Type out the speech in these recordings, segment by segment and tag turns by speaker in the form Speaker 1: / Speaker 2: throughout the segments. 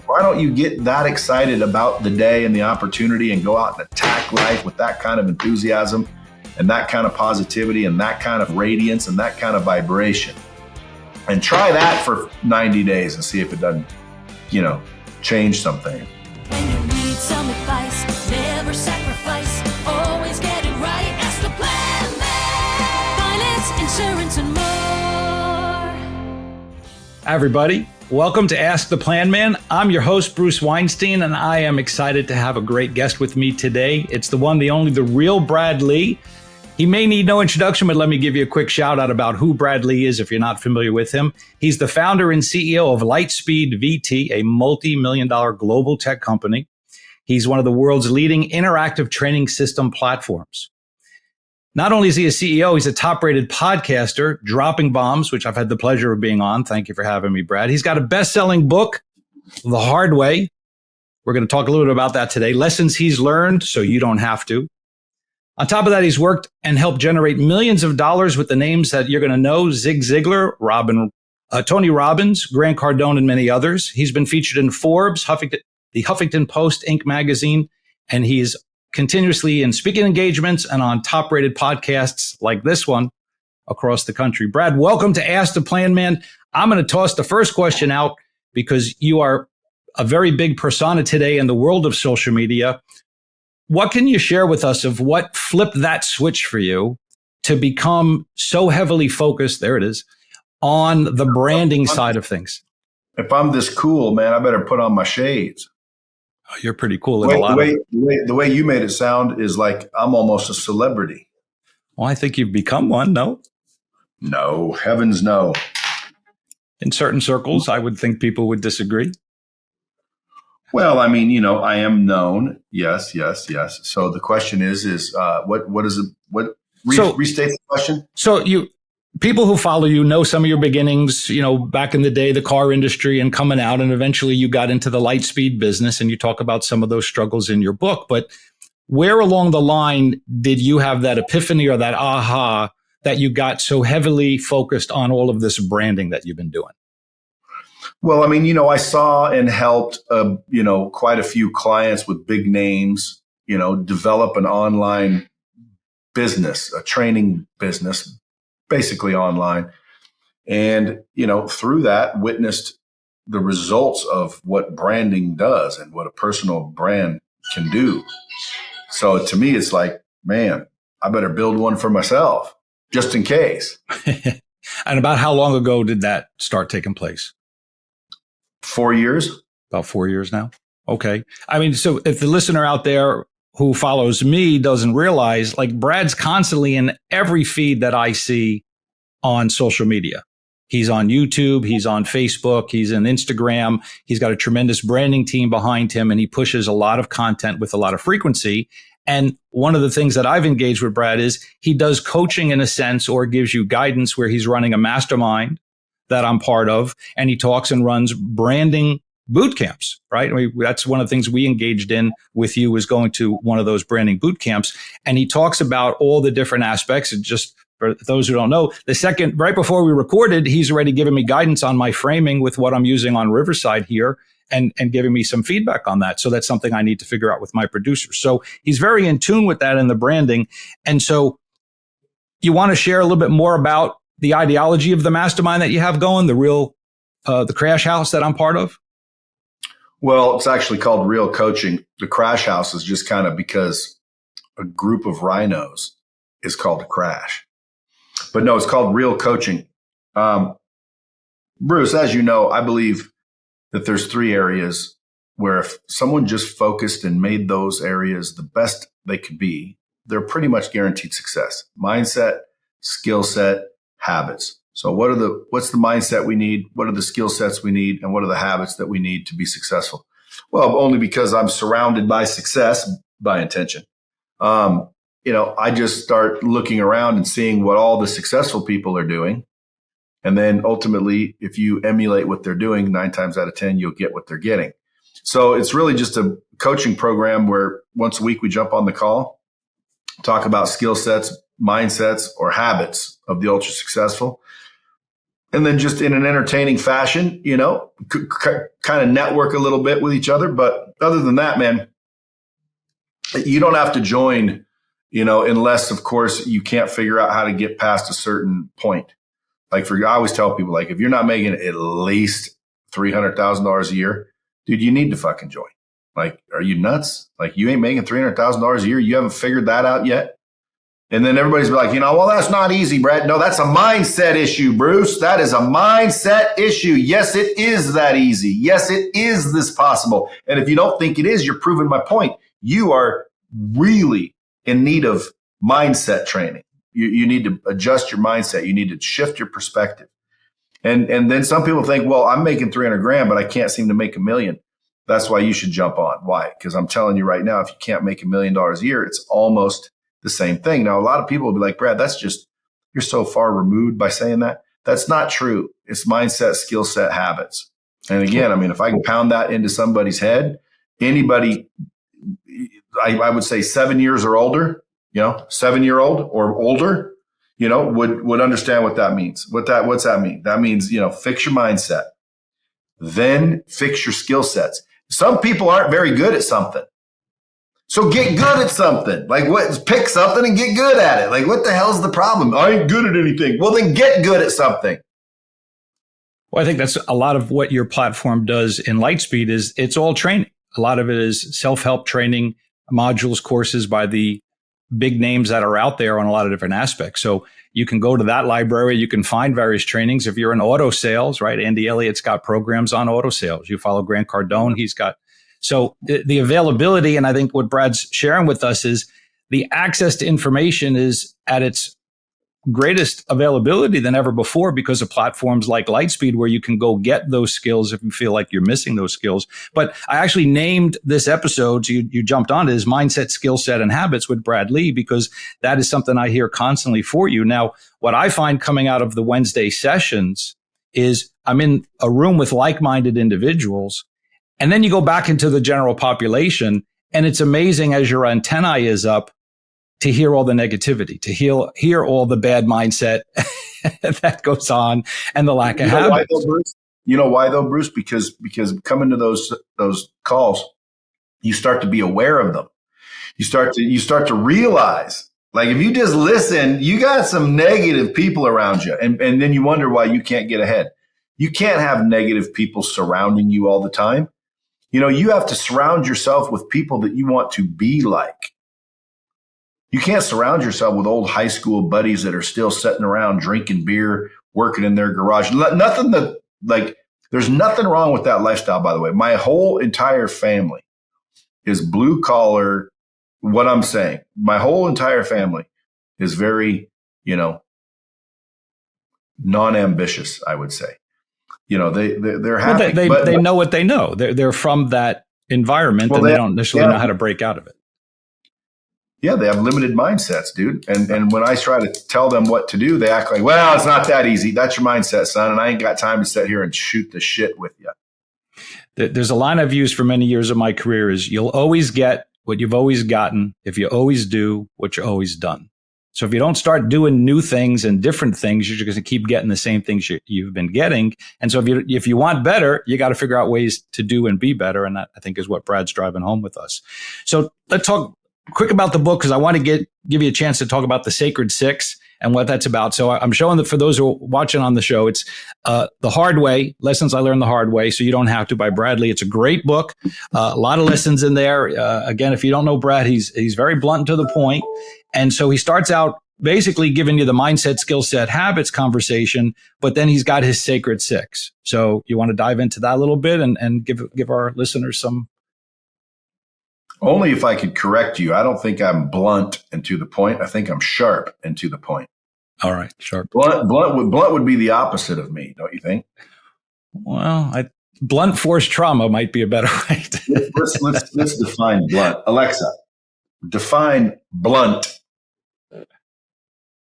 Speaker 1: Why don't you get that excited about the day and the opportunity and go out and attack life with that kind of enthusiasm and that kind of positivity and that kind of radiance and that kind of vibration? And try that for 90 days and see if it doesn't, change something.
Speaker 2: When you need some advice, never sacrifice, always get it right. Ask the Planman. Finance, insurance, and more.
Speaker 3: Hi, everybody. Welcome to Ask the Planman. I'm your host, Bruce Weinstein, and I am excited to have a great guest with me today. It's the one, the only, the real Brad Lea. He may need no introduction, but let me give you a quick shout out about who Brad Lea is if you're not familiar with him. He's the founder and CEO of Lightspeed VT, a multi-million-dollar global tech company. He's one of the world's leading interactive training system platforms. Not only is he a CEO, he's a top-rated podcaster, Dropping Bombs, which I've had the pleasure of being on. Thank you for having me, Brad. He's got a best-selling book, The Hard Way. We're going to talk a little bit about that today. Lessons he's learned so you don't have to. On top of that, he's worked and helped generate millions of dollars with the names that you're going to know: Zig Ziglar, Tony Robbins, Grant Cardone, and many others. He's been featured in Forbes, the Huffington Post, Inc. magazine, and he's continuously in speaking engagements and on top-rated podcasts like this one across the country. Brad, welcome to Ask the Planman. I'm going to toss the first question out because you are a very big persona today in the world of social media. What can you share with us of what flipped that switch for you to become so heavily focused, there it is, on the branding side of things?
Speaker 1: If I'm this cool, man, I better put on my shades.
Speaker 3: Oh, you're pretty cool.
Speaker 1: The way you made it sound is like I'm almost a celebrity.
Speaker 3: Well, I think you've become one, no?
Speaker 1: No, heavens no.
Speaker 3: In certain circles, I would think people would disagree.
Speaker 1: Well, I mean, I am known. Yes. So the question is what is it? Restate the question.
Speaker 3: So people who follow you know some of your beginnings, back in the day, the car industry and coming out, and eventually you got into the Lightspeed business, and you talk about some of those struggles in your book. But where along the line did you have that epiphany or that aha that you got so heavily focused on all of this branding that you've been doing?
Speaker 1: Well, I mean, I saw and helped, quite a few clients with big names, develop an online business, a training business, basically online. And, through that, witnessed the results of what branding does and what a personal brand can do. So to me, it's like, man, I better build one for myself just in case.
Speaker 3: And about how long ago did that start taking place?
Speaker 1: 4 years.
Speaker 3: About 4 years now. Okay. I mean, so if the listener out there who follows me doesn't realize, like, Brad's constantly in every feed that I see on social media. He's on YouTube, he's on Facebook, he's on Instagram. He's got a tremendous branding team behind him, and he pushes a lot of content with a lot of frequency. And one of the things that I've engaged with Brad is he does coaching in a sense, or gives you guidance, where he's running a mastermind that I'm part of, and he talks and runs branding boot camps, right? I mean, that's one of the things we engaged in with you, is going to one of those branding boot camps. And he talks about all the different aspects. And just for those who don't know, right before we recorded, he's already given me guidance on my framing with what I'm using on Riverside here, and giving me some feedback on that. So that's something I need to figure out with my producers. So he's very in tune with that in the branding. And so you want to share a little bit more about the ideology of the mastermind that you have going, the Crash House that I'm part of?
Speaker 1: Well, it's actually called Real Coaching. The Crash House is just kind of because a group of rhinos is called a crash. But no, it's called Real Coaching. Bruce, as you know, I believe that there's 3 areas where if someone just focused and made those areas the best they could be, they're pretty much guaranteed success. Mindset, skill set, habits. So what's the mindset we need? What are the skill sets we need? And what are the habits that we need to be successful? Well, only because I'm surrounded by success by intention. I just start looking around and seeing what all the successful people are doing. And then ultimately, if you emulate what they're doing, 9 times out of 10, you'll get what they're getting. So it's really just a coaching program where once a week we jump on the call, talk about skill sets, mindsets, or habits of the ultra successful. and then just in an entertaining fashion, kind of network a little bit with each other. But other than that, man, you don't have to join, unless, of course, you can't figure out how to get past a certain point. Like I always tell people, like, if you're not making at least $300,000 a year, dude, you need to fucking join. Like, are you nuts? Like, you ain't making $300,000 a year. You haven't figured that out yet. And then everybody's like, well, that's not easy, Brad. No, that's a mindset issue, Bruce. That is a mindset issue. Yes, it is that easy. Yes, it is this possible. And if you don't think it is, you're proving my point. You are really in need of mindset training. You need to adjust your mindset. You need to shift your perspective. And then some people think, well, I'm making 300 grand, but I can't seem to make $1 million. That's why you should jump on. Why? Because I'm telling you right now, if you can't make $1 million a year, it's almost the same thing. Now, a lot of people will be like, Brad, you're so far removed by saying that. That's not true. It's mindset, skill set, habits. And again, I mean, if I can pound that into somebody's head, anybody, I would say 7 years or older, 7-year-old or older, would understand what that means. What's that mean? That means, fix your mindset, then fix your skill sets. Some people aren't very good at something. So get good at something. Like pick something and get good at it. Like, what the hell's the problem? I ain't good at anything. Well, then get good at something.
Speaker 3: Well, I think that's a lot of what your platform does in Lightspeed is it's all training. A lot of it is self-help training, modules, courses by the big names that are out there on a lot of different aspects. So you can go to that library. You can find various trainings. If you're in auto sales, right? Andy Elliott's got programs on auto sales. You follow Grant Cardone. He's got. So the availability, and I think what Brad's sharing with us is the access to information is at its greatest availability than ever before because of platforms like Lightspeed, where you can go get those skills if you feel like you're missing those skills. But I actually named this episode, so you jumped on it, is Mindset, Skill Set, and Habits with Brad Lee, because that is something I hear constantly for you. Now, what I find coming out of the Wednesday sessions is I'm in a room with like-minded individuals. And then you go back into the general population, and it's amazing as your antennae is up to hear all the negativity, to hear all the bad mindset that goes on and the lack of habits.
Speaker 1: You know why though, Bruce? Because coming to those calls, you start to be aware of them. You start to realize, like, if you just listen, you got some negative people around you, and then you wonder why you can't get ahead. You can't have negative people surrounding you all the time. You have to surround yourself with people that you want to be like. You can't surround yourself with old high school buddies that are still sitting around drinking beer, working in their garage. There's nothing wrong with that lifestyle, by the way. My whole entire family is blue collar. What I'm saying, my whole entire family is very, non-ambitious, I would say. They're happy.
Speaker 3: Well, they know what they know. They're from that environment, and they don't necessarily know how to break out of it.
Speaker 1: Yeah, they have limited mindsets, dude. And when I try to tell them what to do, they act like, well, it's not that easy. That's your mindset, son. And I ain't got time to sit here and shoot the shit with you.
Speaker 3: There's a line I've used for many years of my career is you'll always get what you've always gotten if you always do what you've always done. So if you don't start doing new things and different things, you're just going to keep getting the same things you've been getting. And so if you want better, you got to figure out ways to do and be better. And that, I think, is what Brad's driving home with us. So let's talk quick about the book, because I want to give you a chance to talk about the Sacred Six and what that's about. So I'm showing that for those who are watching on the show, it's The Hard Way, Lessons I Learned the Hard Way, So You Don't Have to, by Brad Lee. It's a great book. A lot of lessons in there. Again, if you don't know Brad, he's very blunt and to the point. And so he starts out basically giving you the mindset, skill set, habits conversation, but then he's got his Sacred Six. So you want to dive into that a little bit and give our listeners some.
Speaker 1: Only if I could correct you. I don't think I'm blunt and to the point. I think I'm sharp and to the point.
Speaker 3: All right, sharp.
Speaker 1: Blunt would be the opposite of me, don't you think?
Speaker 3: Well, blunt force trauma might be a better way.
Speaker 1: Let's define blunt. Alexa, define blunt.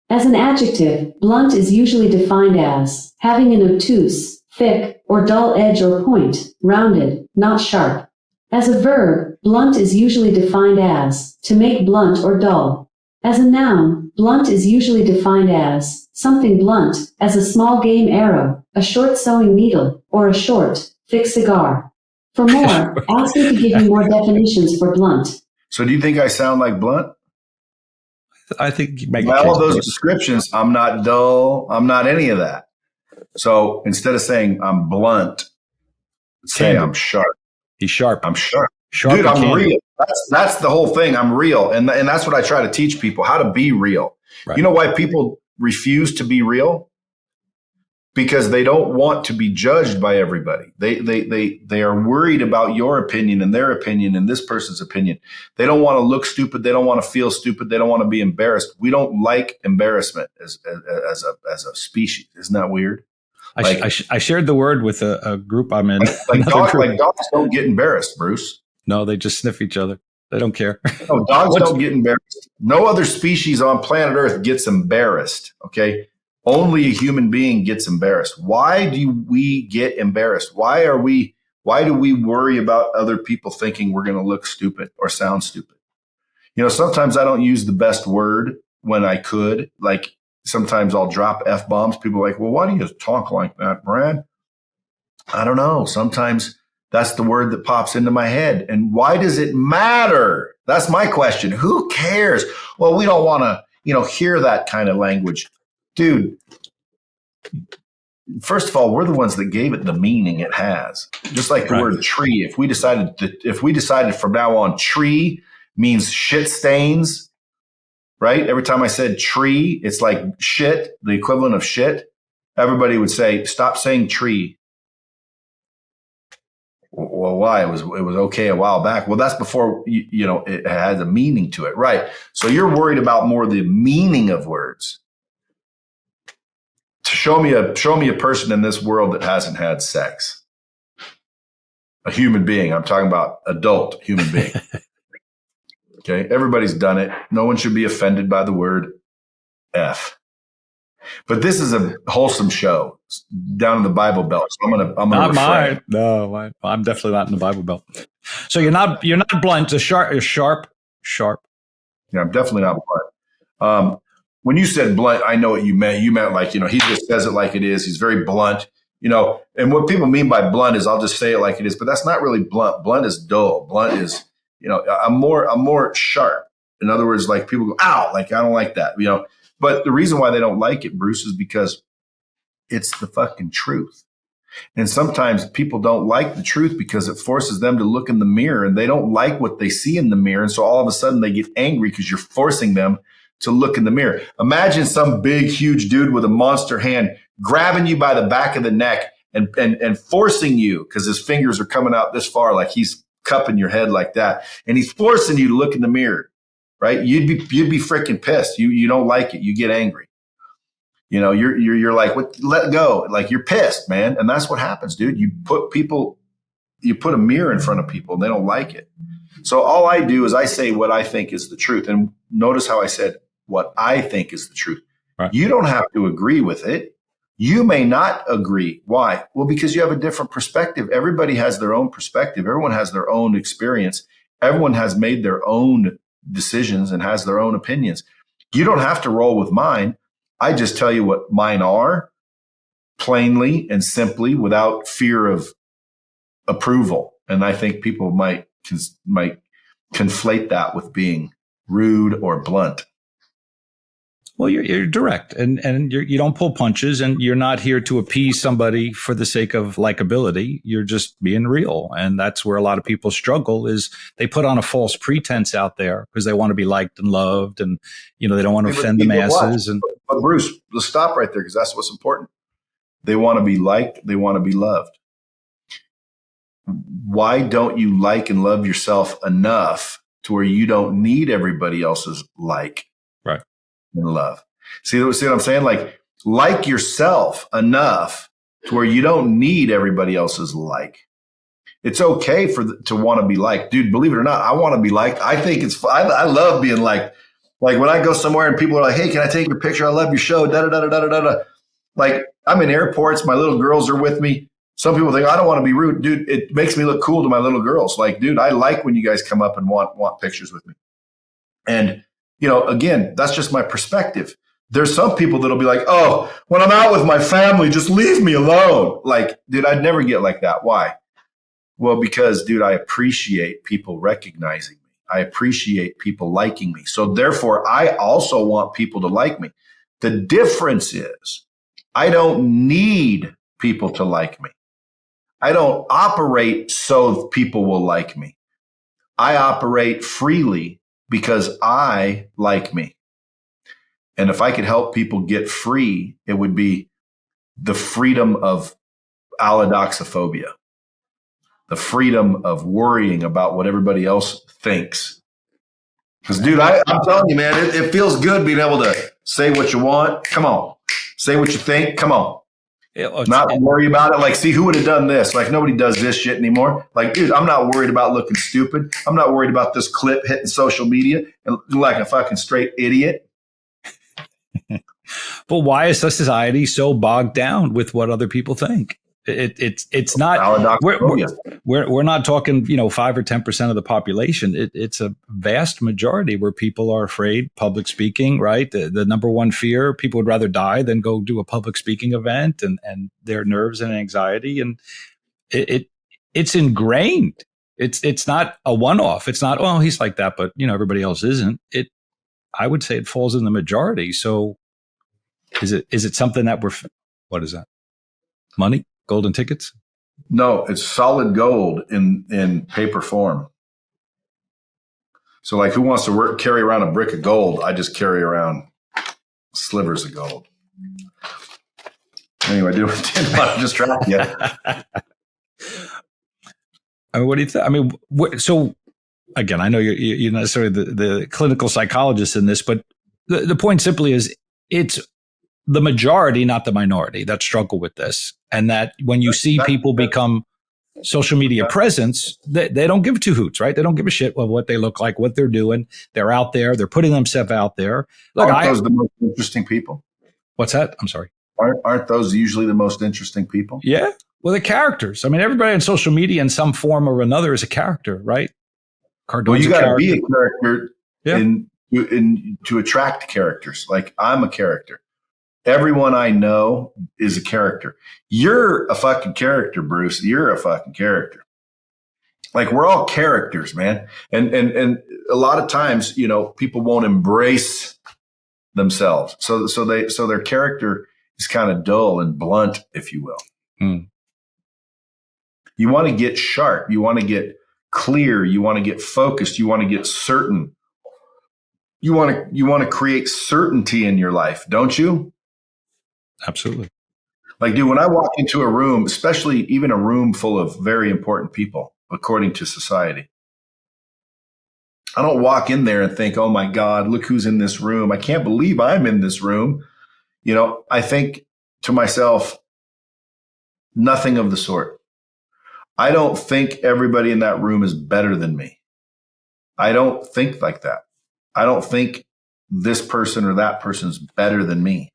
Speaker 4: As an adjective, blunt is usually defined as having an obtuse, thick, or dull edge or point, rounded, not sharp. As a verb, blunt is usually defined as to make blunt or dull. As a noun, blunt is usually defined as something blunt, as a small game arrow, a short sewing needle, or a short, thick cigar. For more, ask me to give you more definitions for blunt.
Speaker 1: So do you think I sound like blunt?
Speaker 3: I think you make
Speaker 1: By
Speaker 3: a
Speaker 1: all
Speaker 3: case
Speaker 1: those
Speaker 3: for it.
Speaker 1: descriptions, I'm not dull. I'm not any of that. So instead of saying I'm blunt, say
Speaker 3: Candid.
Speaker 1: I'm sharp.
Speaker 3: He's sharp.
Speaker 1: I'm sharp.
Speaker 3: Sharp
Speaker 1: Dude,
Speaker 3: and
Speaker 1: I'm
Speaker 3: candid.
Speaker 1: real. That's the whole thing. I'm real. And that's what I try to teach people, how to be real.
Speaker 3: Right.
Speaker 1: You know why people refuse to be real? Because they don't want to be judged by everybody. They are worried about your opinion and their opinion and this person's opinion. They don't want to look stupid. They don't want to feel stupid. They don't want to be embarrassed. We don't like embarrassment as a species. Isn't that weird?
Speaker 3: I shared the word with a group I'm in.
Speaker 1: Like
Speaker 3: Another group.
Speaker 1: dogs don't get embarrassed, Bruce.
Speaker 3: No, they just sniff each other. They don't care.
Speaker 1: No, dogs don't get embarrassed. No other species on planet Earth gets embarrassed. Okay. Only a human being gets embarrassed. Why do we get embarrassed? Why do we worry about other people thinking we're going to look stupid or sound stupid? You know, sometimes I don't use the best word when I could. Like sometimes I'll drop F-bombs. People are like, well, why do you talk like that, Brad? I don't know. Sometimes that's the word that pops into my head. And why does it matter? That's my question. Who cares? Well, we don't want to, hear that kind of language. Dude, first of all, we're the ones that gave it the meaning it has. Just like the word tree. If we decided from now on tree means shit stains, right? Every time I said tree, it's like shit, the equivalent of shit. Everybody would say, stop saying tree. Well, why? It was okay a while back. Well, that's before, it had a meaning to it. Right. So you're worried about more the meaning of words. Show me a person in this world that hasn't had sex. A human being. I'm talking about adult human being. Okay. Everybody's done it. No one should be offended by the word F. But this is a wholesome show down in the Bible Belt. So I'm gonna
Speaker 3: Not
Speaker 1: refrain.
Speaker 3: mine. No, I'm definitely not in the Bible Belt. So you're not blunt. You're sharp.
Speaker 1: Yeah, I'm definitely not blunt. When you said blunt, I know what you meant. You meant like, he just says it like it is. He's very blunt, and what people mean by blunt is I'll just say it like it is, but that's not really blunt. Blunt is dull. Blunt is, I'm more sharp. In other words, like people go, ow, like I don't like that, but the reason why they don't like it, Bruce, is because it's the fucking truth. And sometimes people don't like the truth because it forces them to look in the mirror and they don't like what they see in the mirror. And so all of a sudden they get angry because you're forcing them to look in the mirror. Imagine some big, huge dude with a monster hand grabbing you by the back of the neck and forcing you, because his fingers are coming out this far, like he's cupping your head like that. And he's forcing you to look in the mirror, right? You'd be freaking pissed. You don't like it. You get angry. You're like, what? Let go. Like you're pissed, man. And that's what happens, dude. You put a mirror in front of people and they don't like it. So all I do is I say what I think is the truth. And notice how I said what I think is the truth.
Speaker 3: Right.
Speaker 1: You don't have to agree with it. You may not agree. Why? Well, because you have a different perspective. Everybody has their own perspective. Everyone has their own experience. Everyone has made their own decisions and has their own opinions. You don't have to roll with mine. I just tell you what mine are, plainly and simply, without fear of approval. And I think people might conflate that with being rude or blunt.
Speaker 3: Well, you're direct and you don't pull punches, and you're not here to appease somebody for the sake of likability. You're just being real. And that's where a lot of people struggle, is they put on a false pretense out there because they want to be liked and loved, and they don't want to offend the masses.
Speaker 1: But Bruce, let's stop right there, because that's what's important. They want to be liked. They want to be loved. Why don't you like and love yourself enough to where you don't need everybody else's like and love? See what I'm saying? Like yourself enough to where you don't need everybody else's like. It's okay to want to be liked. Dude, believe it or not, I want to be liked. I think I love being liked. Like when I go somewhere and people are like, hey, can I take your picture? I love your show. Da-da-da-da-da-da-da. Like I'm in airports. My little girls are with me. Some people think I don't want to be rude. Dude, it makes me look cool to my little girls. Like, dude, I like when you guys come up and want pictures with me. And again, that's just my perspective. There's some people that'll be like, oh, when I'm out with my family, just leave me alone. Like, dude, I'd never get like that. Why? Well, because, dude, I appreciate people recognizing me. I appreciate people liking me. So therefore, I also want people to like me. The difference is I don't need people to like me. I don't operate so people will like me. I operate freely because I like me. And if I could help people get free, it would be the freedom of allodoxophobia, the freedom of worrying about what everybody else thinks. Because, dude, I'm telling you, man, it feels good being able to say what you want. Come on. Say what you think. Come on. Not worry about it. Like, see, who would have done this? Like, nobody does this shit anymore. Like, dude, I'm not worried about looking stupid. I'm not worried about this clip hitting social media and looking like a fucking straight idiot.
Speaker 3: But why is the society so bogged down with what other people think? It's not. We're not talking 5 or 10% of the population. It's a vast majority where people are afraid. Public speaking, right? The number one fear. People would rather die than go do a public speaking event, and their nerves and anxiety, and it's ingrained. It's not a one-off. It's not, oh, he's like that, but everybody else isn't. I would say it falls in the majority. So is it something that what is that? Money? Golden tickets?
Speaker 1: No, it's solid gold in paper form. So like, who wants to carry around a brick of gold? I just carry around slivers of gold. Anyway, didn't want to distract you.
Speaker 3: I mean, what do you think? I mean, so again, I know you're not necessarily the clinical psychologist in this, but the point simply is it's the majority, not the minority, that struggle with this. And that when you see people become social media presence, they don't give two hoots, right? They don't give a shit of what they look like, what they're doing. They're out there. They're putting themselves out there. Look,
Speaker 1: aren't those the most interesting people?
Speaker 3: What's that? I'm sorry.
Speaker 1: Aren't those usually the most interesting people?
Speaker 3: Yeah. Well, the characters. I mean, everybody on social media in some form or another is a character, right?
Speaker 1: Well, you got to be a character to attract characters. Like, I'm a character. Everyone I know is a character. You're a fucking character, Bruce. You're a fucking character. Like, we're all characters, man. And a lot of times, people won't embrace themselves. So their character is kind of dull and blunt, if you will. Mm. You want to get sharp. You want to get clear. You want to get focused. You want to get certain. You want to create certainty in your life, don't you?
Speaker 3: Absolutely.
Speaker 1: Like, dude, when I walk into a room, especially even a room full of very important people, according to society, I don't walk in there and think, oh my God, look who's in this room. I can't believe I'm in this room. I think to myself, nothing of the sort. I don't think everybody in that room is better than me. I don't think like that. I don't think this person or that person's better than me.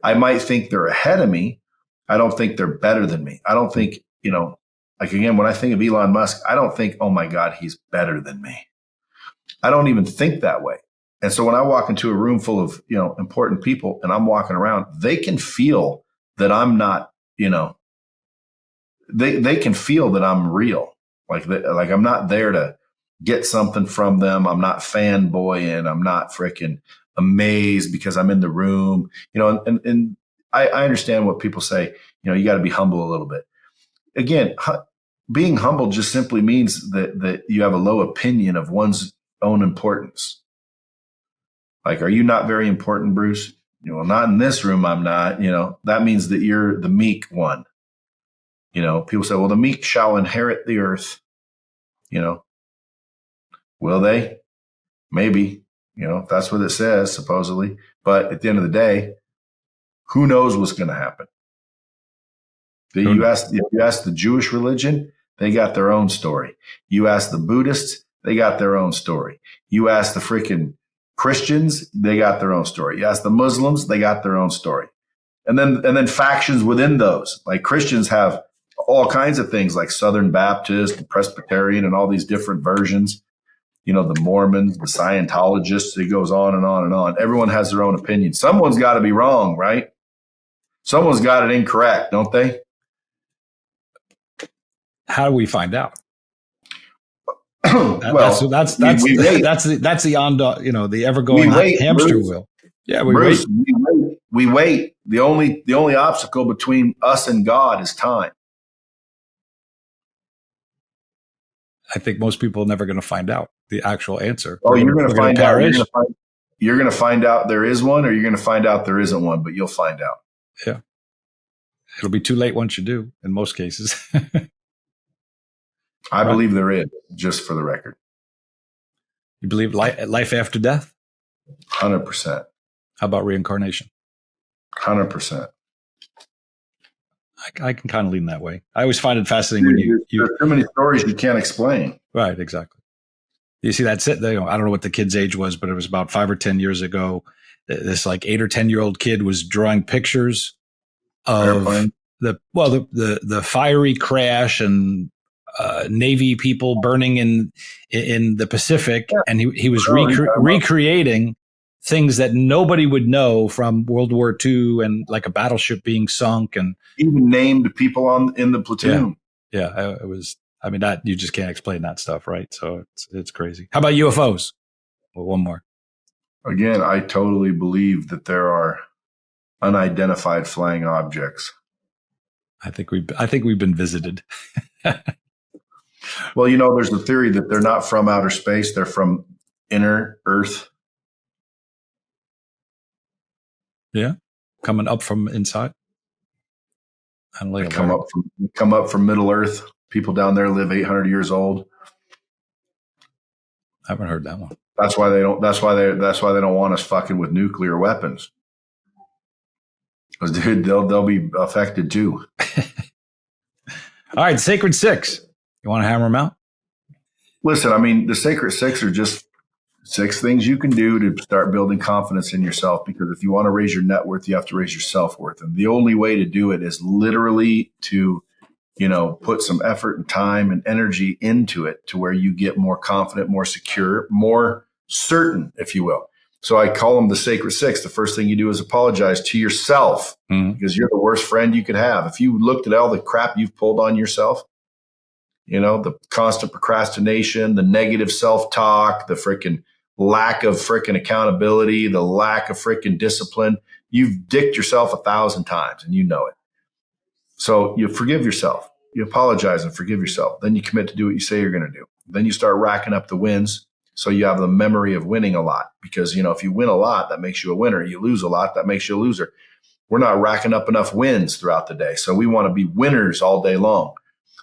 Speaker 1: I might think they're ahead of me. I don't think they're better than me. I don't think, like, again, when I think of Elon Musk, I don't think, oh my God, he's better than me. I don't even think that way. And so when I walk into a room full of, important people and I'm walking around, they can feel that I'm not, they can feel that I'm real. Like I'm not there to get something from them. I'm not fanboying. I'm not freaking amazed because I'm in the room, and I understand what people say, you got to be humble a little bit. Again, being humble just simply means that you have a low opinion of one's own importance. Like, are you not very important, Bruce? Well, not in this room. I'm not, that means that you're the meek one. People say, well, the meek shall inherit the earth. Will they? Maybe. That's what it says, supposedly. But at the end of the day, who knows what's going to happen? If you ask the Jewish religion, they got their own story. You ask the Buddhists, they got their own story. You ask the freaking Christians, they got their own story. You ask the Muslims, they got their own story. And then factions within those, like Christians have all kinds of things like Southern Baptist, Presbyterian, and all these different versions. the Mormons, the Scientologists. It goes on and on and on. Everyone has their own opinion. Someone's got to be wrong, right? Someone's got it incorrect, don't they?
Speaker 3: How do we find out?
Speaker 1: Well,
Speaker 3: that's
Speaker 1: we
Speaker 3: that's the the ever going hamster
Speaker 1: Bruce.
Speaker 3: wheel. Yeah,
Speaker 1: Bruce, we wait. The only obstacle between us and God is time.
Speaker 3: I think most people are never going to find out the actual answer.
Speaker 1: Oh, you're going to find out. You're going to find out there is one, or you're going to find out there isn't one, but you'll find out.
Speaker 3: Yeah. It'll be too late once you do, in most cases.
Speaker 1: I believe there is, just for the record.
Speaker 3: You believe life after death?
Speaker 1: 100%.
Speaker 3: How about reincarnation?
Speaker 1: 100%.
Speaker 3: I can kind of lean that way. I always find it fascinating when
Speaker 1: there's too many stories you can't explain.
Speaker 3: Right, exactly. You see, that's it. I don't know what the kid's age was, but it was about 5 or 10 years ago. This like 8 or 10-year-old kid was drawing pictures of the fiery crash and Navy people burning in the Pacific, and he was recreating things that nobody would know from World War II, and like a battleship being sunk, and
Speaker 1: even named people in the platoon.
Speaker 3: Yeah, it was. I mean, that you just can't explain that stuff, right? So it's crazy. How about UFOs? Well, one more.
Speaker 1: Again, I totally believe that there are unidentified flying objects.
Speaker 3: I think we've been visited.
Speaker 1: Well, there's a theory that they're not from outer space; they're from inner Earth.
Speaker 3: Yeah, coming up from inside. I don't like
Speaker 1: come up from Middle Earth. People down there live 800 years old.
Speaker 3: I haven't heard that one.
Speaker 1: That's why they don't. That's why they don't want us fucking with nuclear weapons. Because dude, they'll be affected too.
Speaker 3: All right, Sacred Six. You want to hammer them out?
Speaker 1: Listen, I mean, the Sacred Six are just 6 things you can do to start building confidence in yourself. Because if you want to raise your net worth, you have to raise your self-worth. And the only way to do it is literally to, put some effort and time and energy into it to where you get more confident, more secure, more certain, if you will. So I call them the Sacred Six. The first thing you do is apologize to yourself, because you're the worst friend you could have. If you looked at all the crap you've pulled on yourself, the constant procrastination, the negative self-talk, the freaking lack of freaking accountability, the lack of freaking discipline, you've dicked yourself 1,000 times and you know it. So you forgive yourself. You apologize and forgive yourself. Then you commit to do what you say you're going to do. Then you start racking up the wins. So you have the memory of winning a lot, because, if you win a lot, that makes you a winner. You lose a lot, that makes you a loser. We're not racking up enough wins throughout the day. So we want to be winners all day long.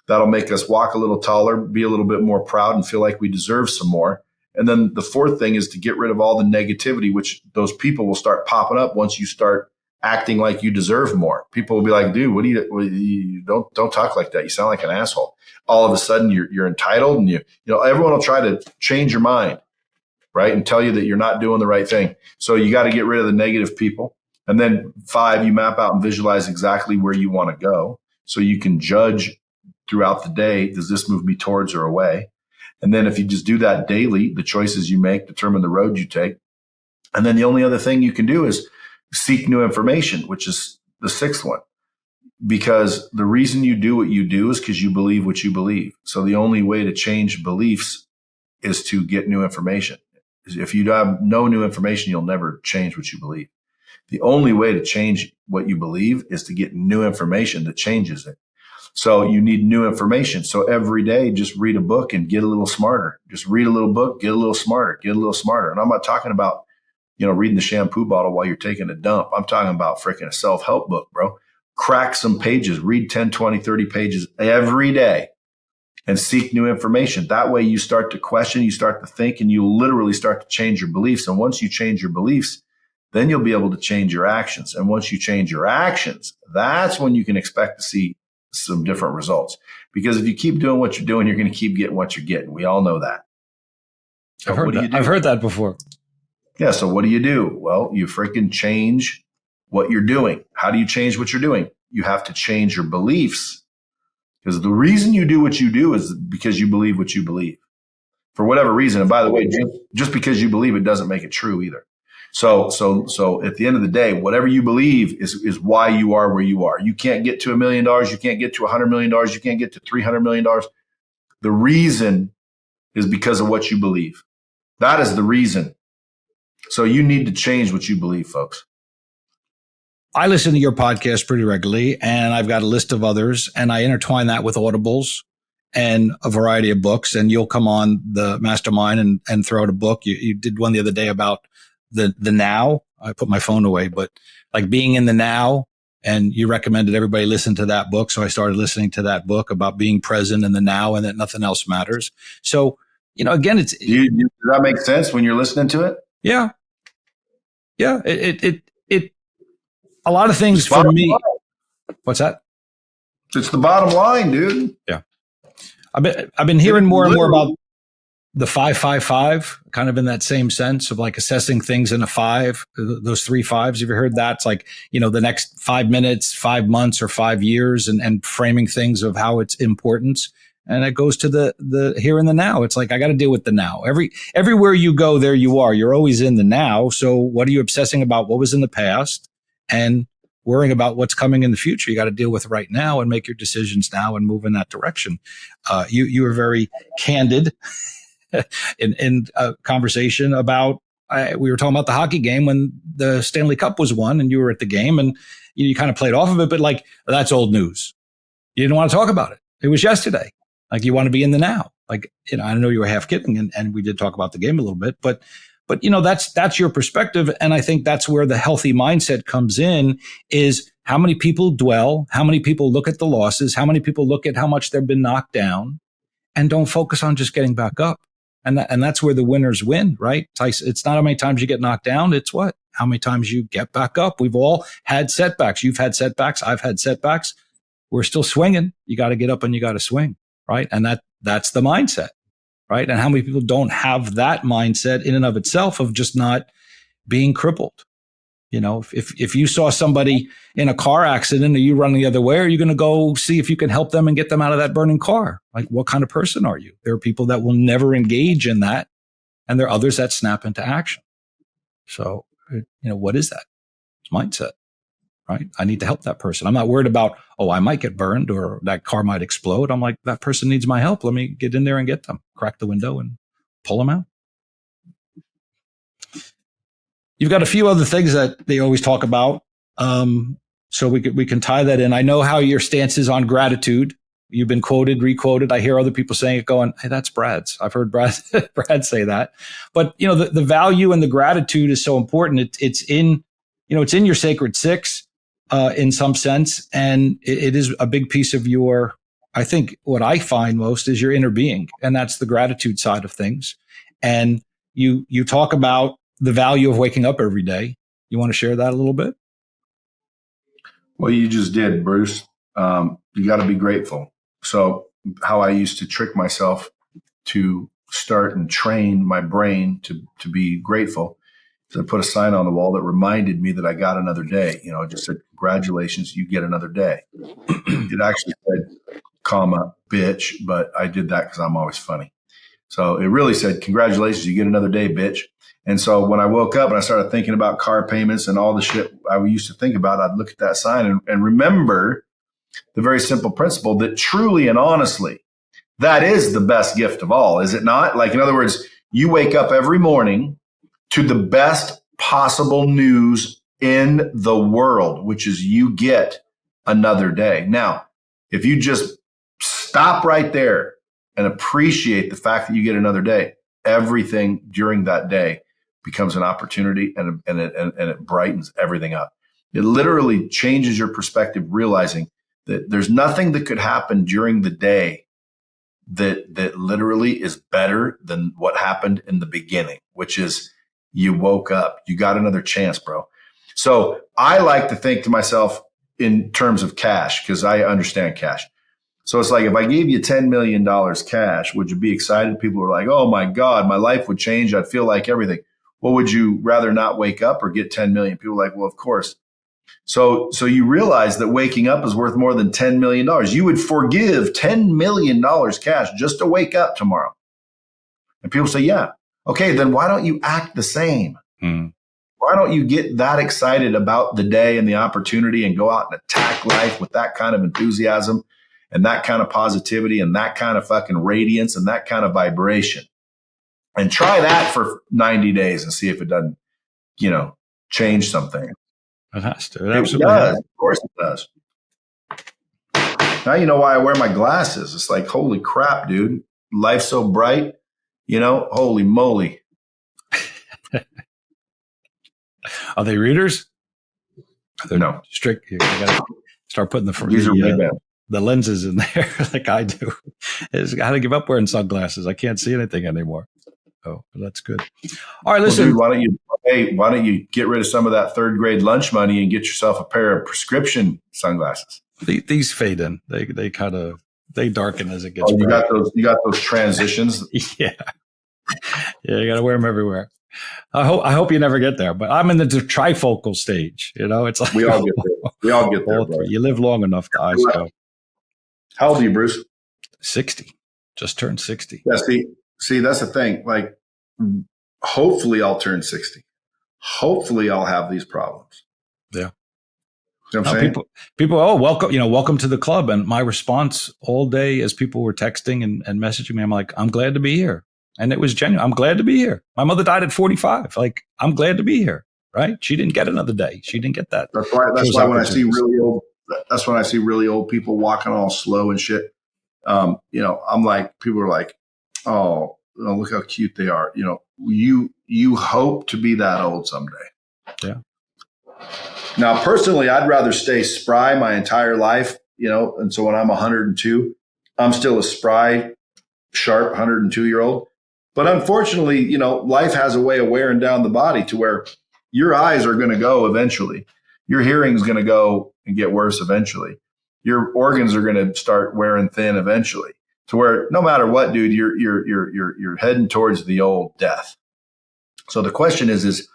Speaker 1: That'll make us walk a little taller, be a little bit more proud, and feel like we deserve some more. And then the fourth thing is to get rid of all the negativity, which those people will start popping up once you start acting like you deserve more. People will be like, dude, what do you don't talk like that. You sound like an asshole. All of a sudden you're entitled, and everyone will try to change your mind, right? And tell you that you're not doing the right thing. So you got to get rid of the negative people. And then 5, you map out and visualize exactly where you want to go. So you can judge throughout the day, does this move me towards or away? And then if you just do that daily, the choices you make determine the road you take. And then the only other thing you can do is seek new information, which is the 6th one. Because the reason you do what you do is because you believe what you believe. So the only way to change beliefs is to get new information. If you have no new information, you'll never change what you believe. The only way to change what you believe is to get new information that changes it. So you need new information. So every day, just read a book and get a little smarter. Just read a little book, get a little smarter, get a little smarter. And I'm not talking about, reading the shampoo bottle while you're taking a dump. I'm talking about freaking a self-help book, bro. Crack some pages, read 10, 20, 30 pages every day and seek new information. That way you start to question, you start to think, and you literally start to change your beliefs. And once you change your beliefs, then you'll be able to change your actions. And once you change your actions, that's when you can expect to see some different results. Because if you keep doing what you're doing, you're going to keep getting what you're getting. We all know that. So
Speaker 3: I've heard that before.
Speaker 1: Yeah. So what do you do? Well, you freaking change what you're doing. How do you change what you're doing? You have to change your beliefs. Because the reason you do what you do is because you believe what you believe. for whatever reason. And by the way, just because you believe it doesn't make it true either. So at the end of the day, whatever you believe is why you are where you are. You can't get to $1 million. You can't get to $100 million. You can't get to $300 million. The reason is because of what you believe. That is the reason. So you need to change what you believe, folks.
Speaker 3: I listen to your podcast pretty regularly, and I've got a list of others, and I intertwine that with audibles and a variety of books. And you'll come on the mastermind and throw out a book. You did one the other day about the now. I put my phone away, but like being in the now. And you recommended everybody listen to that book. So I started listening to that book about being present in the now and that nothing else matters. So, again, does
Speaker 1: that make sense when you're listening to it?
Speaker 3: Yeah. Yeah. It a lot of things for me. Line. What's that?
Speaker 1: It's the bottom line, dude.
Speaker 3: Yeah. I've been hearing more and more about the 5-5-5, kind of in that same sense of like assessing things in a 5, those 3 5s. Have you heard that? It's like, the next 5 minutes, 5 months, or 5 years, and framing things of how it's importance. And it goes to the here and the now. It's like, I got to deal with the now. Everywhere you go, there you are. You're always in the now. So what are you obsessing about? What was in the past and worrying about what's coming in the future? You got to deal with right now and make your decisions now and move in that direction. You were very candid in a conversation about, we were talking about the hockey game when the Stanley Cup was won and you were at the game and you kind of played off of it, but like, that's old news. You didn't want to talk about it. It was yesterday. Like, you want to be in the now. Like, I know you were half kidding and we did talk about the game a little bit, but that's your perspective. And I think that's where the healthy mindset comes in, is how many people dwell, how many people look at the losses, how many people look at how much they've been knocked down and don't focus on just getting back up. And that's where the winners win, right? It's not how many times you get knocked down. It's how many times you get back up. We've all had setbacks. You've had setbacks. I've had setbacks. We're still swinging. You got to get up and you got to swing, right? And that's the mindset, right? And how many people don't have that mindset in and of itself of just not being crippled? If you saw somebody in a car accident, are you running the other way? Or are you going to go see if you can help them and get them out of that burning car? Like, what kind of person are you? There are people that will never engage in that. And there are others that snap into action. So, what is that? It's mindset, right? I need to help that person. I'm not worried about, I might get burned or that car might explode. I'm like, that person needs my help. Let me get in there and get them, crack the window and pull them out. You've got a few other things that they always talk about. So we can tie that in. I know how your stance is on gratitude. You've been quoted, requoted. I hear other people saying it going, hey, that's Brad's. I've heard Brad say that. But, the value and the gratitude is so important. It's in your sacred 6 in some sense. And it is a big piece of your, I think what I find most is your inner being. And that's the gratitude side of things. And you talk about the value of waking up every day. You want to share that a little bit?
Speaker 1: Well, you just did, Bruce. You got to be grateful. So how I used to trick myself to start and train my brain to be grateful, is I put a sign on the wall that reminded me that I got another day. It just said, congratulations, you get another day. It actually said, bitch, but I did that because I'm always funny. So it really said, congratulations, you get another day, bitch. And so when I woke up and I started thinking about car payments and all the shit I used to think about, I'd look at that sign and remember the very simple principle that truly and honestly, that is the best gift of all, is it not? Like, in other words, you wake up every morning to the best possible news in the world, which is you get another day. Now, if you just stop right there and appreciate the fact that you get another day, everything during that day becomes an opportunity and it brightens everything up. It literally changes your perspective, realizing that there's nothing that could happen during the day that literally is better than what happened in the beginning, which is you woke up, you got another chance, bro. So I like to think to myself in terms of cash, because I understand cash. So it's like, if I gave you $10 million cash, would you be excited? People were like, oh my God, my life would change. I'd feel like everything. Well, would you rather not wake up or get 10 million? People are like, well, of course. So you realize that waking up is worth more than $10 million. You would forgive $10 million cash just to wake up tomorrow. And people say, yeah. Okay, then why don't you act the same? Why don't you get that excited about the day and the opportunity and go out and attack life with that kind of enthusiasm and that kind of positivity and that kind of fucking radiance and that kind of vibration? And try that for 90 days and see if it doesn't, change something.
Speaker 3: It has to.
Speaker 1: It
Speaker 3: absolutely
Speaker 1: does.
Speaker 3: has.
Speaker 1: Of course it does. Now you know why I wear my glasses. It's like, holy crap, dude. Life's so bright, holy moly.
Speaker 3: Are they readers? They're
Speaker 1: No.
Speaker 3: strict. You got to start putting
Speaker 1: These are
Speaker 3: the lenses in there like I do. I got to give up wearing sunglasses. I can't see anything anymore. Oh, that's good. All right, listen.
Speaker 1: Well, dude, why don't you get rid of some of that third grade lunch money and get yourself a pair of prescription sunglasses?
Speaker 3: These fade in. They kind of darken as it gets.
Speaker 1: You got those transitions.
Speaker 3: Yeah. You got to wear them everywhere. I hope you never get there, but I'm in the trifocal stage. It's like
Speaker 1: we all get there. We all get there. Bro.
Speaker 3: You live long enough, the eyes go.
Speaker 1: How old are you, Bruce?
Speaker 3: 60. Just turned 60.
Speaker 1: Yeah. See, that's the thing. Like, hopefully, I'll turn 60. Hopefully, I'll have these problems.
Speaker 3: Yeah.
Speaker 1: You know what I'm saying?
Speaker 3: People, welcome to the club. And my response all day as people were texting and messaging me, I'm like, I'm glad to be here. And it was genuine. I'm glad to be here. My mother died at 45. Like, I'm glad to be here. Right? She didn't get another day. She didn't get that.
Speaker 1: That's why when I see really old people walking all slow and shit. I'm like, people are like, oh, look how cute they are. You hope to be that old someday.
Speaker 3: Yeah.
Speaker 1: Now, personally, I'd rather stay spry my entire life, and so when I'm 102, I'm still a spry, sharp 102-year-old. But unfortunately, life has a way of wearing down the body to where your eyes are going to go eventually. Your hearing is going to go and get worse eventually. Your organs are going to start wearing thin eventually, to where no matter what, dude, you're heading towards the old death. So the question is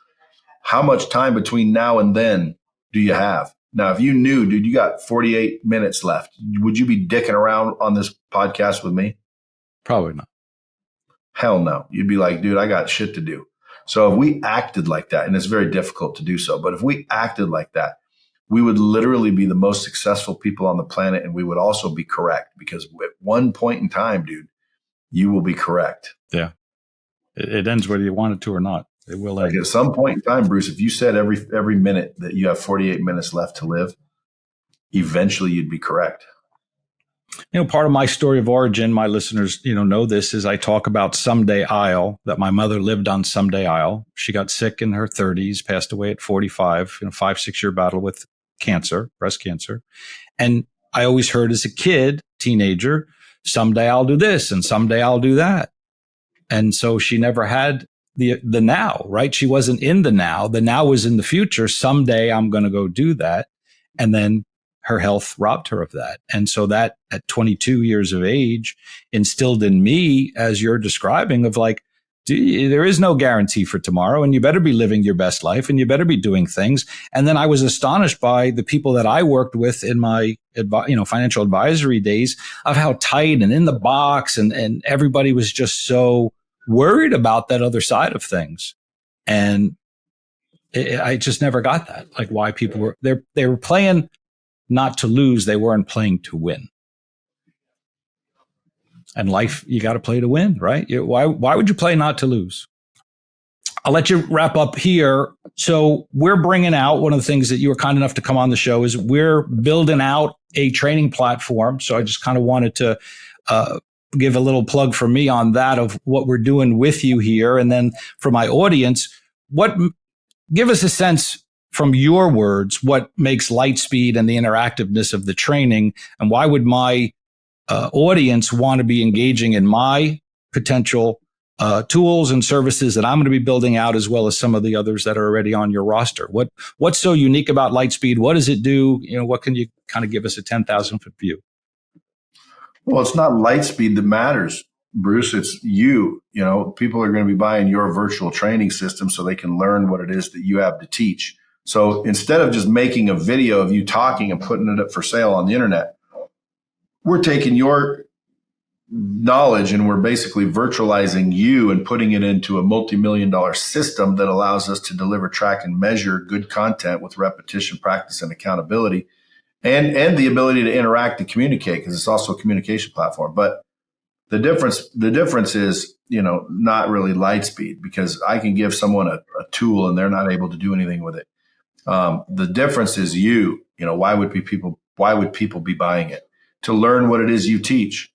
Speaker 1: how much time between now and then do you have? Now, if you knew, dude, you got 48 minutes left, would you be dicking around on this podcast with me?
Speaker 3: Probably not.
Speaker 1: Hell no. You'd be like, dude, I got shit to do. So if we acted like that, and it's very difficult to do so, but if we acted like that, we would literally be the most successful people on the planet. And we would also be correct, because at one point in time, dude, you will be correct.
Speaker 3: Yeah. It ends whether you want it to or not. It will end.
Speaker 1: Like at some point in time, Bruce, if you said every minute that you have 48 minutes left to live, eventually you'd be correct.
Speaker 3: Part of my story of origin, my listeners, know this, is I talk about Someday Isle, that my mother lived on Someday Isle. She got sick in her 30s, passed away at 45, 5-6 year battle with cancer, breast cancer. And I always heard as a kid, teenager, someday I'll do this and someday I'll do that. And so she never had the now, right? She wasn't in the now. The now was in the future. Someday I'm going to go do that. And then her health robbed her of that. And so that at 22 years of age instilled in me, as you're describing, of like, there is no guarantee for tomorrow, and you better be living your best life and you better be doing things. And then I was astonished by the people that I worked with in my, financial advisory days, of how tight and in the box, and everybody was just so worried about that other side of things. And I just never got that. Like, why people were, they were playing not to lose. They weren't playing to win. And life, you got to play to win, right? Why would you play not to lose? I'll let you wrap up here. So we're bringing out, one of the things that you were kind enough to come on the show is we're building out a training platform. So I just kind of wanted to give a little plug for me on that, of what we're doing with you here. And then for my audience, give us a sense from your words, what makes Lightspeed and the interactiveness of the training, and why would my audience want to be engaging in my potential tools and services that I'm going to be building out, as well as some of the others that are already on your roster? What's so unique about Lightspeed? What does it do? What can you kind of give us a 10,000-foot view?
Speaker 1: Well, it's not Lightspeed that matters, Bruce. It's you. People are going to be buying your virtual training system so they can learn what it is that you have to teach. So instead of just making a video of you talking and putting it up for sale on the internet, we're taking your knowledge, and we're basically virtualizing you and putting it into a multi-million-dollar system that allows us to deliver, track, and measure good content with repetition, practice, and accountability, and the ability to interact and communicate, because it's also a communication platform. But the difference is, not really Lightspeed, because I can give someone a tool and they're not able to do anything with it. The difference is why would people be buying it? To learn what it is you teach.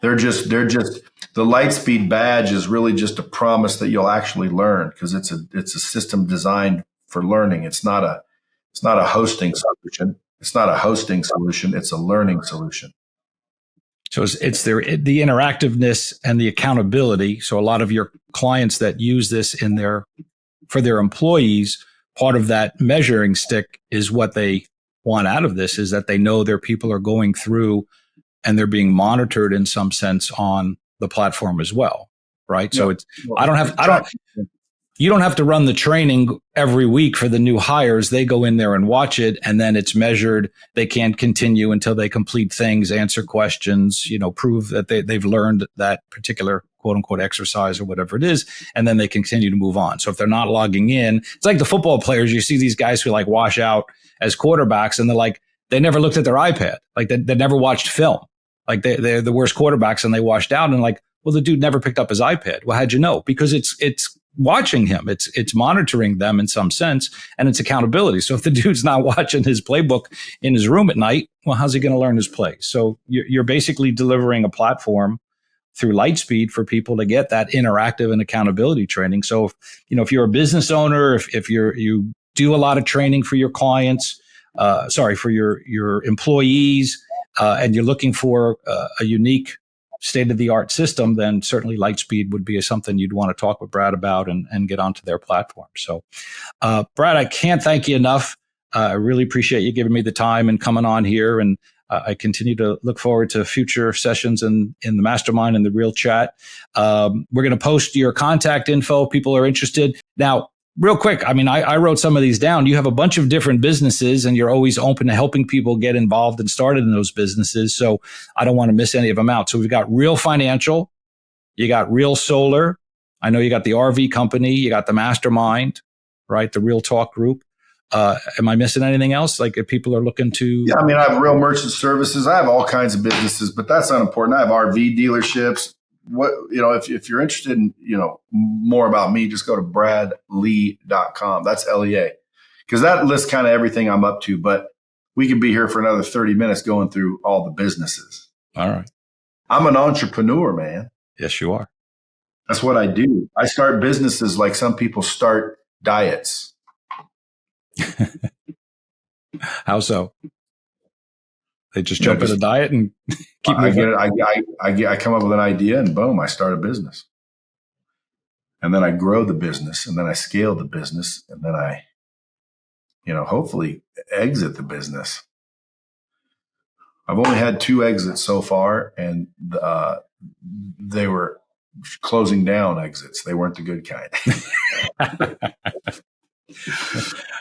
Speaker 1: They're just the Lightspeed badge is really just a promise that you'll actually learn, because it's a system designed for learning. It's not a hosting solution. It's not a hosting solution. It's a learning solution.
Speaker 3: So it's the interactiveness and the accountability. So a lot of your clients that use this for their employees, part of that measuring stick is what they want out of this, is that they know their people are going through and they're being monitored in some sense on the platform as well. Right. Yeah. So you don't have to run the training every week for the new hires. They go in there and watch it, and then it's measured. They can't continue until they complete things, answer questions, prove that they've learned that particular quote unquote exercise or whatever it is. And then they continue to move on. So if they're not logging in, it's like the football players. You see these guys who wash out as quarterbacks, and they never looked at their iPad. They never watched film. They're the worst quarterbacks, and they washed out, and well, the dude never picked up his iPad. Well, how'd you know? Because it's watching him. It's monitoring them in some sense, and it's accountability. So if the dude's not watching his playbook in his room at night, well, how's he going to learn his play? So you're basically delivering a platform through Lightspeed for people to get that interactive and accountability training. So if you're a business owner, if you do a lot of training for your clients, for your employees, and you're looking for a unique state-of-the-art system, then certainly Lightspeed would be something you'd want to talk with Brad about and get onto their platform. So, Brad, I can't thank you enough. I really appreciate you giving me the time and coming on here. And I continue to look forward to future sessions in the mastermind and the real chat. We're going to post your contact info. People are interested. Now, real quick, I wrote some of these down. You have a bunch of different businesses, and you're always open to helping people get involved and started in those businesses. So I don't want to miss any of them out. So we've got Real Financial, you got Real Solar. I know you got the RV company, you got the mastermind, right? The Real Talk group. Am I missing anything else? If people are looking to...
Speaker 1: Yeah, I have Real Merchant Services. I have all kinds of businesses, but that's not important. I have RV dealerships. If you're interested in, more about me, just go to bradlee.com. That's LEA, because that lists kind of everything I'm up to, but we could be here for another 30 minutes going through all the businesses.
Speaker 3: All right.
Speaker 1: I'm an entrepreneur, man.
Speaker 3: Yes, you are.
Speaker 1: That's what I do. I start businesses like some people start diets.
Speaker 3: How so? They just jump in a diet and keep moving.
Speaker 1: I come up with an idea, and boom, I start a business. And then I grow the business, and then I scale the business, and then I, hopefully exit the business. I've only had 2 exits so far, and they were closing down exits. They weren't the good kind.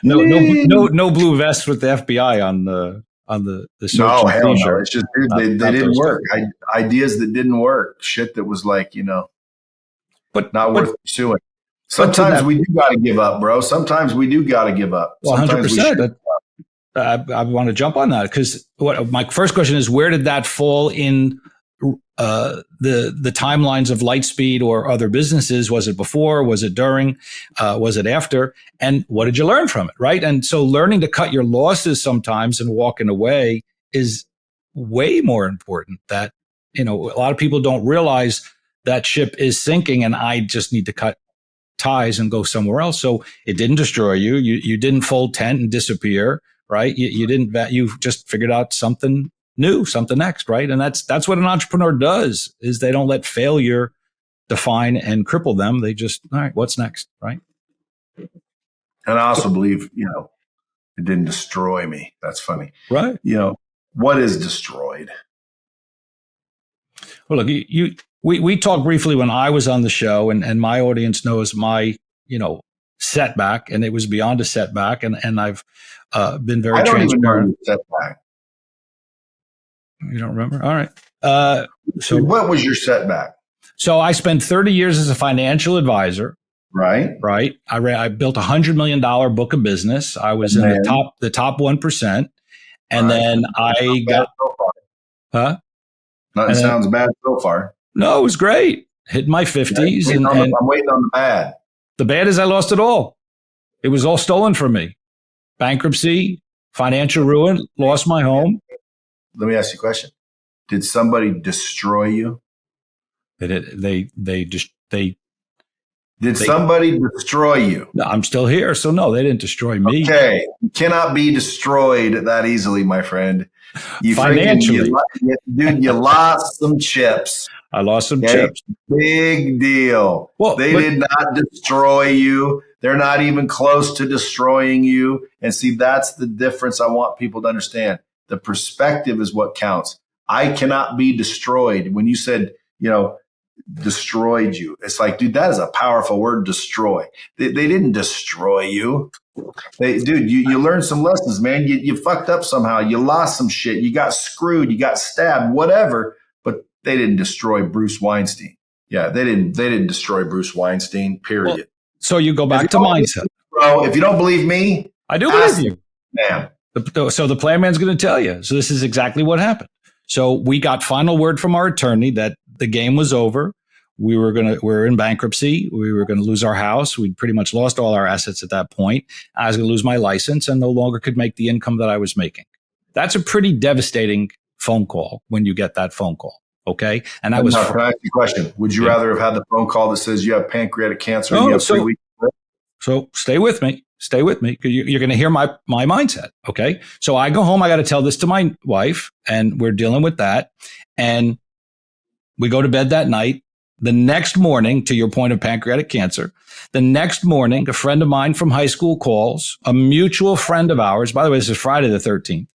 Speaker 3: No blue vest with the FBI on the search.
Speaker 1: No, hell no. It's just they didn't work. Ideas that didn't work. Shit that was but not worth pursuing. Sometimes we do got to give up, bro. Sometimes we do got to give up.
Speaker 3: Well, 100%. I want to jump on that, because my first question is, where did that fall in the timelines of Lightspeed or other businesses? Was it before? Was it during? Was it after? And what did you learn from it? Right. And so learning to cut your losses sometimes and walking away is way more important. That, a lot of people don't realize that ship is sinking and I just need to cut ties and go somewhere else. So it didn't destroy you. You didn't fold tent and disappear. Right. You just figured out something new, something next, right? And that's what an entrepreneur does, is they don't let failure define and cripple them. They just, all right, what's next, right?
Speaker 1: And I also believe, it didn't destroy me. That's funny.
Speaker 3: Right.
Speaker 1: What is destroyed?
Speaker 3: Well, look, we talked briefly when I was on the show, and my audience knows my, setback, and it was beyond a setback. And I've been very transparent.
Speaker 1: Setback.
Speaker 3: You don't remember? All right. So
Speaker 1: what was your setback?
Speaker 3: So I spent 30 years as a financial advisor.
Speaker 1: Right.
Speaker 3: Right. I built $100 million book of business. I was in the top 1%. And then I got, huh?
Speaker 1: Nothing sounds bad so far.
Speaker 3: No, it was great. Hit my 50s.
Speaker 1: I'm waiting on the bad.
Speaker 3: The bad is I lost it all. It was all stolen from me. Bankruptcy, financial ruin, lost my home.
Speaker 1: Let me ask you a question. Did somebody destroy you?
Speaker 3: Did
Speaker 1: somebody destroy you?
Speaker 3: No, I'm still here. So no, they didn't destroy me.
Speaker 1: Okay. You cannot be destroyed that easily, my friend.
Speaker 3: Financially.
Speaker 1: You lost some chips.
Speaker 3: I lost some chips.
Speaker 1: Big deal. Well, they did not destroy you. They're not even close to destroying you. And see, that's the difference I want people to understand. The perspective is what counts. I cannot be destroyed. When you said, destroyed you, it's like, dude, that is a powerful word, destroy. They didn't destroy you. You learned some lessons, man. You fucked up somehow. You lost some shit. You got screwed. You got stabbed, whatever. But they didn't destroy Bruce Weinstein. Yeah, they didn't destroy Bruce Weinstein, period.
Speaker 3: Well, so you go back to mindset.
Speaker 1: Bro, if you don't believe me,
Speaker 3: I do believe you.
Speaker 1: Man.
Speaker 3: So the plan man's going to tell you. So this is exactly what happened. So we got final word from our attorney that the game was over. We were in bankruptcy. We were going to lose our house. We'd pretty much lost all our assets at that point. I was going to lose my license and no longer could make the income that I was making. That's a pretty devastating phone call when you get that phone call. Okay. And that was.
Speaker 1: Can I ask you a question? Would you rather have had the phone call that says you have pancreatic cancer and you have 3 weeks?
Speaker 3: So stay with me. Stay with me. You're going to hear my mindset. Okay. So I go home. I got to tell this to my wife and we're dealing with that. And we go to bed that night. The next morning, to your point of pancreatic cancer, the next morning, a friend of mine from high school calls, a mutual friend of ours. By the way, this is Friday the 13th.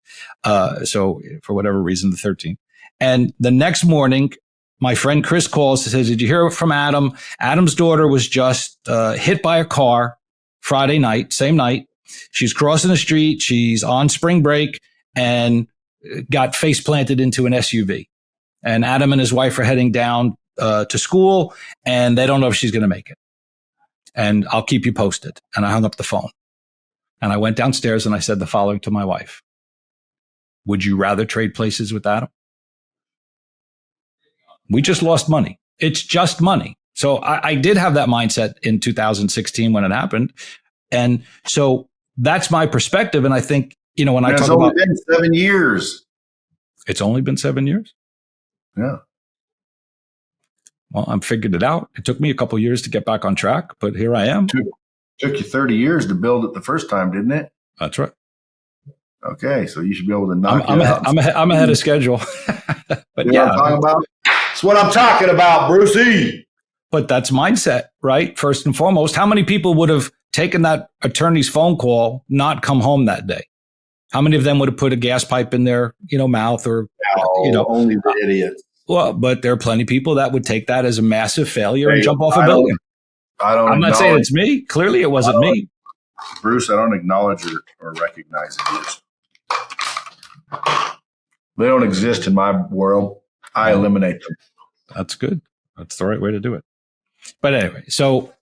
Speaker 3: So for whatever reason, the 13th. And the next morning, my friend Chris calls and says, did you hear from Adam? Adam's daughter was just hit by a car Friday night, same night. She's crossing the street. She's on spring break and got face planted into an SUV. And Adam and his wife are heading down to school and they don't know if she's going to make it. And I'll keep you posted. And I hung up the phone and I went downstairs and I said the following to my wife. Would you rather trade places with Adam? We just lost money. It's just money. So I did have that mindset in 2016 when it happened. And so that's my perspective. And I think, when I talk about.
Speaker 1: It's only been 7 years.
Speaker 3: It's only been 7 years?
Speaker 1: Yeah.
Speaker 3: Well, I figured it out. It took me a couple of years to get back on track, but here I am.
Speaker 1: Took you 30 years to build it the first time, didn't it?
Speaker 3: That's right.
Speaker 1: Okay, so you should be able to knock it out.
Speaker 3: I'm ahead of schedule. But
Speaker 1: yeah, that's what I'm talking about, Brucey.
Speaker 3: But that's mindset, right? First and foremost, how many people would have taken that attorney's phone call, not come home that day? How many of them would have put a gas pipe in their, mouth or,
Speaker 1: only the idiots.
Speaker 3: Well, but there are plenty of people that would take that as a massive failure and jump off a building. I'm not saying it's me. Clearly, it wasn't me.
Speaker 1: Bruce, I don't acknowledge or recognize it. They don't exist in my world. I eliminate them.
Speaker 3: That's good. That's the right way to do it. But anyway, so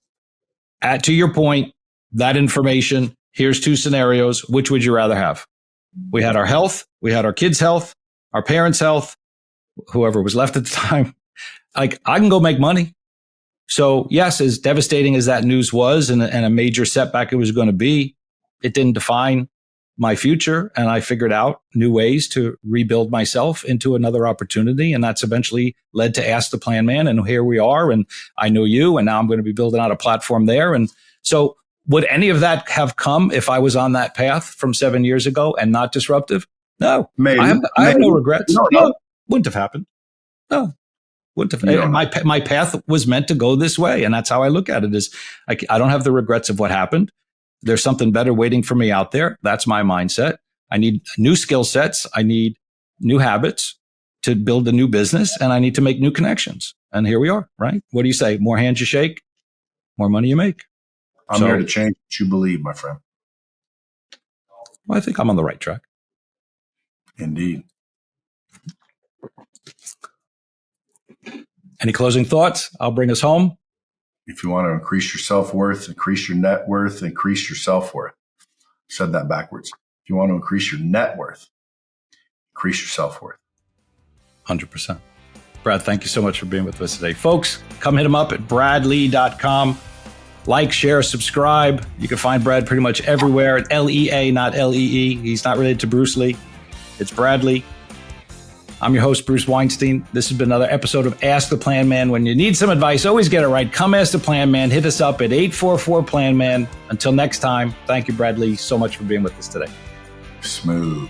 Speaker 3: to your point, that information, here's 2 scenarios. Which would you rather have? We had our health. We had our kids' health, our parents' health, whoever was left at the time. Like, I can go make money. So yes, as devastating as that news was and a major setback it was going to be, it didn't define my future. And I figured out new ways to rebuild myself into another opportunity. And that's eventually led to Ask the Planman. And here we are. And I know you, and now I'm going to be building out a platform there. And so would any of that have come if I was on that path from 7 years ago and not disruptive? No,
Speaker 1: maybe.
Speaker 3: I have no regrets.
Speaker 1: No,
Speaker 3: wouldn't have happened. No, wouldn't have. My path was meant to go this way. And that's how I look at it is I don't have the regrets of what happened. There's something better waiting for me out there. That's my mindset. I need new skill sets. I need new habits to build a new business, and I need to make new connections. And here we are, right? What do you say? More hands you shake, more money you make.
Speaker 1: I'm here to change what you believe, my friend.
Speaker 3: Well, I think I'm on the right track.
Speaker 1: Indeed.
Speaker 3: Any closing thoughts? I'll bring us home.
Speaker 1: If you want to increase your self-worth, increase your net worth, increase your self-worth. Said that backwards. If you want to increase your net worth, increase your self-worth.
Speaker 3: 100%. Brad, thank you so much for being with us today. Folks, come hit him up at bradlee.com. Like, share, subscribe. You can find Brad pretty much everywhere at LEA, not LEE. He's not related to Bruce Lee. It's Brad Lee. I'm your host, Bruce Weinstein. This has been another episode of Ask the Planman. When you need some advice, always get it right. Come ask the Planman. Hit us up at 844-PLANMAN. Until next time, thank you, Brad Lee, so much for being with us today.
Speaker 1: Smooth.